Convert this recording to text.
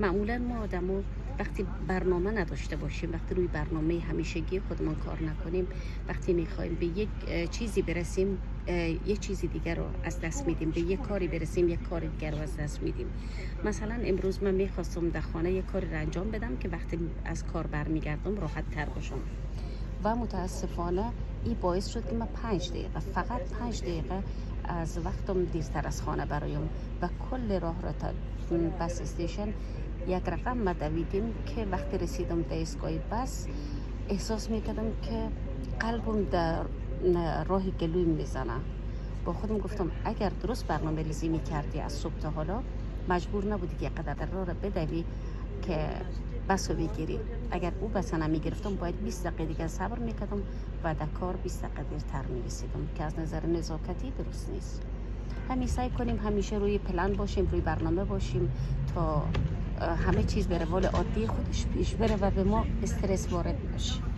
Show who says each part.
Speaker 1: معمولا ما آدمو وقتی برنامه نداشته باشیم، وقتی روی برنامه همیشگی خودمون کار نکنیم، وقتی میخوایم به یک چیزی برسیم یک چیزی دیگر رو از دست میدیم، به یک کاری برسیم یک کار دیگر رو از دست میدیم. مثلا امروز من میخواستم در خانه یک کاری رو انجام بدم که وقتی از کار برمیگردم راحت تر باشم و متاسفانه این باعث شد که من 5 دقیقه، فقط 5 دقیقه از وقتم دیرتر از خانه برایم و کل راه را تا بس استیشن یک رقم ما دویدیم که وقتی رسیدم در ایستگاه بس احساس میکردم که قلبم در راه گلویم میزنه. با خودم گفتم اگر درست برنامه ریزی میکردی از صبح تا حالا مجبور نبودی که قدر راه را بدوی که بس رو بگیری. اگر او بس نمیگرفتم باید 20 دقیقه دیگر صبر میکردم و در کار 20 دقیقه دیرتر میرسیدم که از نظر نزاکتی درست نیست. همین سعی کنیم همیشه روی پلن باشیم، روی برنامه باشیم تا همه چیز به روال عادی خودش پیش بره و به ما استرس وارد نشه.